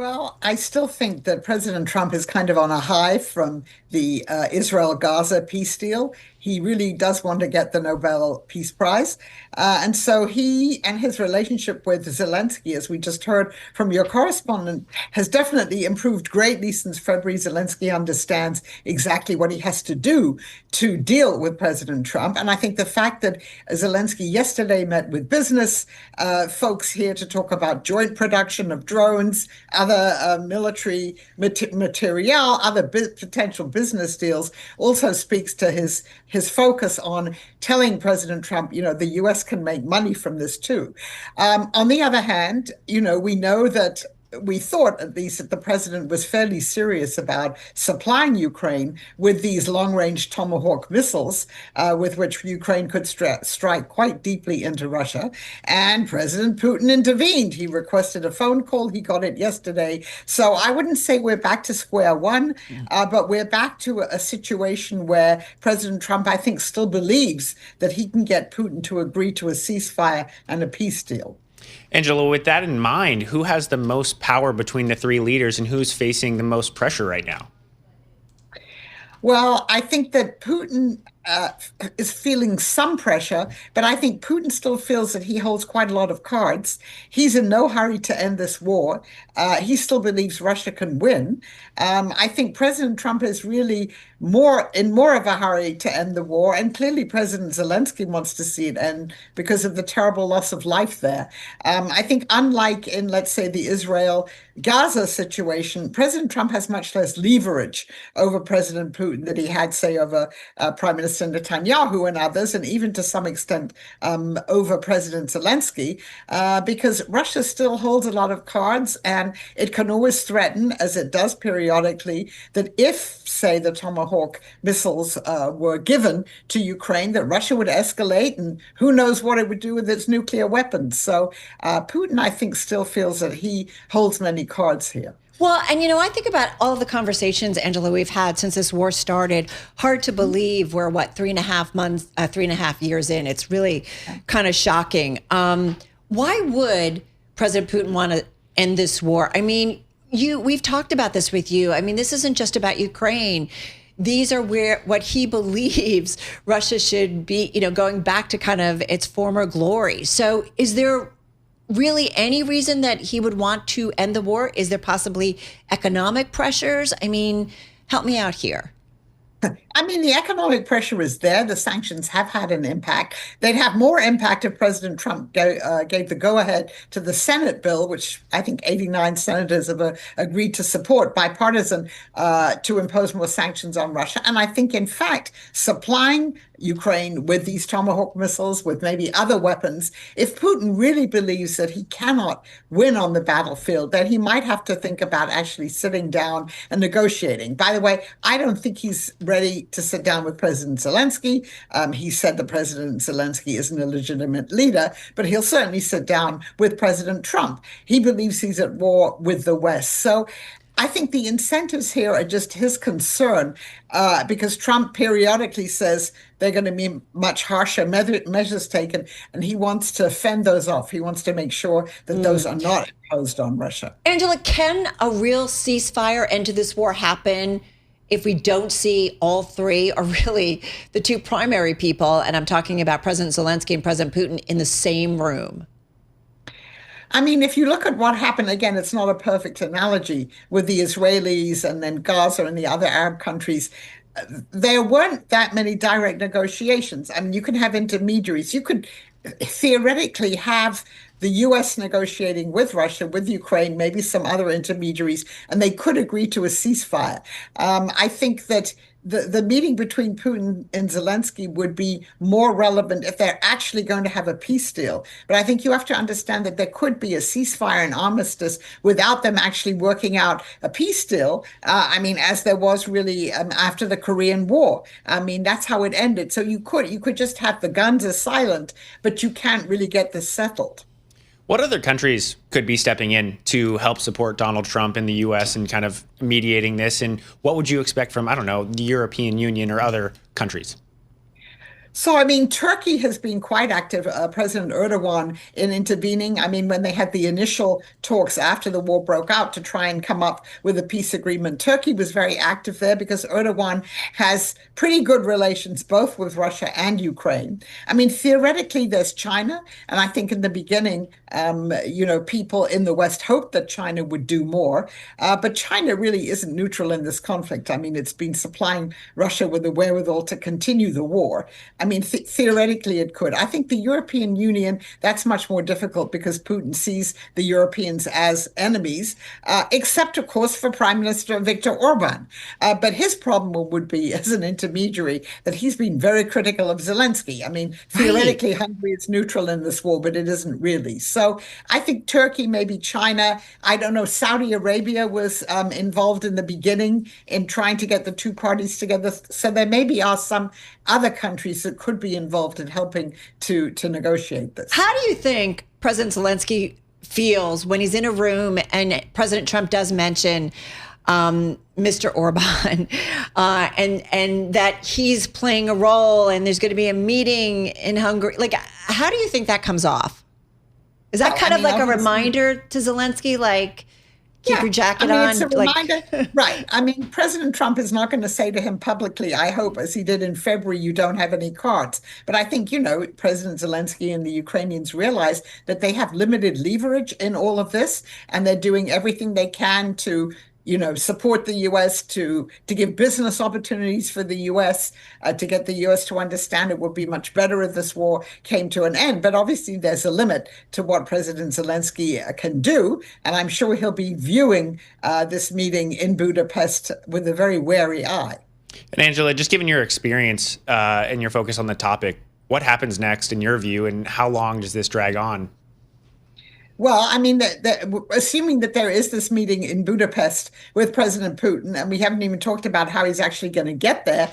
Well, I still think that President Trump is kind of on a high from the Israel-Gaza peace deal. He really does want to get the Nobel Peace Prize. And so he and his relationship with Zelensky, as we just heard from your correspondent, has definitely improved greatly since February. Zelensky understands exactly what he has to do to deal with President Trump. And I think the fact that Zelensky yesterday met with business folks here to talk about joint production of drones, other military material, other potential business deals, also speaks to his focus on telling President Trump, the U.S. can make money from this too. On the other hand, we know that we thought at least that the president was fairly serious about supplying Ukraine with these long-range Tomahawk missiles, with which Ukraine could strike quite deeply into Russia. And President Putin intervened. He requested a phone call. He got it yesterday. So I wouldn't say we're back to square one, but we're back to a situation where President Trump, I think, still believes that he can get Putin to agree to a ceasefire and a peace deal. Angela, with that in mind, who has the most power between the three leaders and who's facing the most pressure right now? Well, I think that Putin is feeling some pressure, but I think Putin still feels that he holds quite a lot of cards. He's in no hurry to end this war. He still believes Russia can win. I think President Trump is really more of a hurry to end the war, and clearly President Zelensky wants to see it end because of the terrible loss of life there. I think unlike in, let's say, the Israel-Gaza situation, President Trump has much less leverage over President Putin than he had, say, over Prime Minister Netanyahu and others, and even to some extent over President Zelensky, because Russia still holds a lot of cards, and it can always threaten, as it does periodically, that if, say, the Tomahawk missiles were given to Ukraine, that Russia would escalate, and who knows what it would do with its nuclear weapons. So Putin, I think, still feels that he holds many cards here. Well, and I think about all of the conversations, Angela, we've had since this war started. Hard to believe we're 3.5 years in. It's really kind of shocking. Why would President Putin want to end this war? I mean, we've talked about this with you. I mean, this isn't just about Ukraine. These are what he believes Russia should be, going back to kind of its former glory. So is there really any reason that he would want to end the war? Is there possibly economic pressures? I mean, help me out here. I mean, the economic pressure is there. The sanctions have had an impact. They'd have more impact if President Trump gave the go-ahead to the Senate bill, which I think 89 senators have agreed to support, bipartisan, to impose more sanctions on Russia. And I think, in fact, supplying Ukraine with these Tomahawk missiles, with maybe other weapons, if Putin really believes that he cannot win on the battlefield, then he might have to think about actually sitting down and negotiating. By the way, I don't think he's ready to sit down with President Zelensky. He said that President Zelensky isn't a legitimate leader, but he'll certainly sit down with President Trump. He believes he's at war with the West. So I think the incentives here are just his concern, because Trump periodically says they're going to be much harsher measures taken, and he wants to fend those off. He wants to make sure that those are not imposed on Russia. Angela, can a real ceasefire end to this war happen if we don't see all three, or really the two primary people, and I'm talking about President Zelensky and President Putin, in the same room? I mean, if you look at what happened, again, it's not a perfect analogy with the Israelis and then Gaza and the other Arab countries. There weren't that many direct negotiations. I mean, you can have intermediaries. You could theoretically have the U.S. negotiating with Russia, with Ukraine, maybe some other intermediaries, and they could agree to a ceasefire. I think that the meeting between Putin and Zelensky would be more relevant if they're actually going to have a peace deal. But I think you have to understand that there could be a ceasefire and armistice without them actually working out a peace deal. I mean, as there was really after the Korean War. I mean, that's how it ended. So you could just have the guns are silent, but you can't really get this settled. What other countries could be stepping in to help support Donald Trump in the U.S. and kind of mediating this? And what would you expect from, I don't know, the European Union or other countries? So, I mean, Turkey has been quite active, President Erdogan, in intervening. I mean, when they had the initial talks after the war broke out to try and come up with a peace agreement, Turkey was very active there because Erdogan has pretty good relations both with Russia and Ukraine. I mean, theoretically, there's China. And I think in the beginning, people in the West hoped that China would do more. But China really isn't neutral in this conflict. I mean, it's been supplying Russia with the wherewithal to continue the war. I mean, theoretically, it could. I think the European Union, that's much more difficult because Putin sees the Europeans as enemies, except, of course, for Prime Minister Viktor Orban. But his problem would be, as an intermediary, that he's been very critical of Zelensky. I mean, theoretically, Hungary is neutral in this war, but it isn't really. So I think Turkey, maybe China, I don't know, Saudi Arabia was involved in the beginning in trying to get the two parties together. So there maybe are some other countries that could be involved in helping to negotiate this. How do you think President Zelensky feels when he's in a room and President Trump does mention Mr. Orban and that he's playing a role and there's going to be a meeting in Hungary? Like, how do you think that comes off? Is that kind of like a reminder to Zelensky, like, keep your jacket on? It's a reminder. Right. I mean, President Trump is not going to say to him publicly, I hope, as he did in February, you don't have any cards. But I think, President Zelensky and the Ukrainians realize that they have limited leverage in all of this, and they're doing everything they can to support the U.S., to give business opportunities for the U.S., to get the U.S. to understand it would be much better if this war came to an end. But obviously, there's a limit to what President Zelensky can do. And I'm sure he'll be viewing this meeting in Budapest with a very wary eye. And Angela, just given your experience and your focus on the topic, what happens next in your view, and how long does this drag on? Well, I mean, assuming that there is this meeting in Budapest with President Putin, and we haven't even talked about how he's actually going to get there.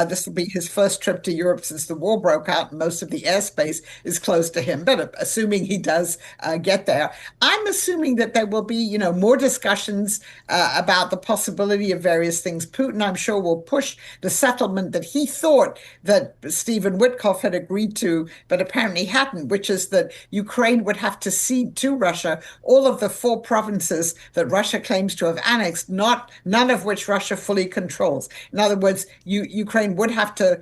This will be his first trip to Europe since the war broke out, and most of the airspace is closed to him. But assuming he does get there, I'm assuming that there will be, more discussions about the possibility of various things. Putin, I'm sure, will push the settlement that he thought that Stephen Witkoff had agreed to, but apparently hadn't, which is that Ukraine would have to cede to Russia all of the 4 provinces that Russia claims to have annexed, none of which Russia fully controls. In other words, Ukraine would have to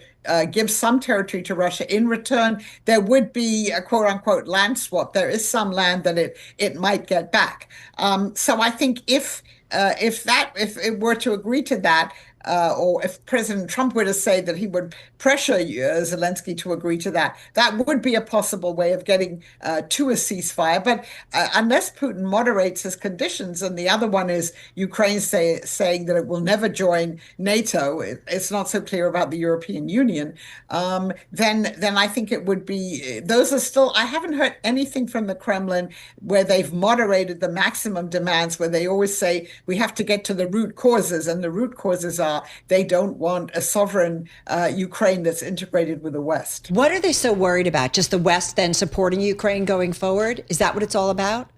give some territory to Russia. In return, there would be a quote unquote land swap. There is some land that it might get back. So I think if it were to agree to that, or if President Trump were to say that he would pressure Zelensky to agree to that, that would be a possible way of getting to a ceasefire. But unless Putin moderates his conditions, and the other one is Ukraine saying that it will never join NATO, it's not so clear about the European Union, then I think it would be, those are still, I haven't heard anything from the Kremlin where they've moderated the maximum demands, where they always say we have to get to the root causes, and the root causes are they don't want a sovereign Ukraine that's integrated with the West. What are they so worried about? Just the West then supporting Ukraine going forward? Is that what it's all about?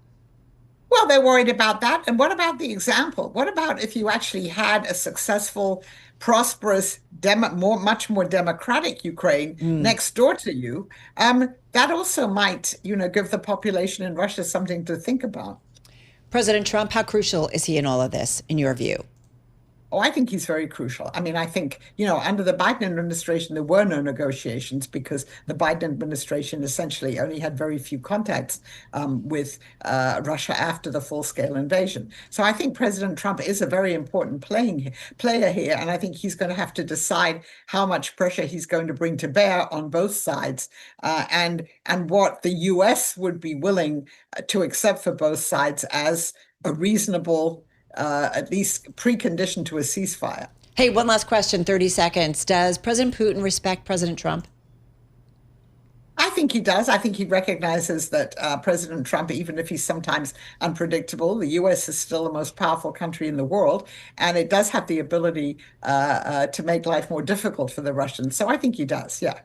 Well, they're worried about that. And what about the example? What about if you actually had a successful, prosperous, much more democratic Ukraine next door to you? That also might, give the population in Russia something to think about. President Trump, how crucial is he in all of this, in your view? Oh, I think he's very crucial. I mean, I think, under the Biden administration, there were no negotiations because the Biden administration essentially only had very few contacts with Russia after the full-scale invasion. So I think President Trump is a very important player here, and I think he's going to have to decide how much pressure he's going to bring to bear on both sides, and what the U.S. would be willing to accept for both sides as a reasonable at least precondition to a ceasefire. Hey, one last question, 30 seconds. Does President Putin respect President Trump? I think he does. I think he recognizes that President Trump, even if he's sometimes unpredictable, the U.S. is still the most powerful country in the world, and it does have the ability to make life more difficult for the Russians. So I think he does, yeah.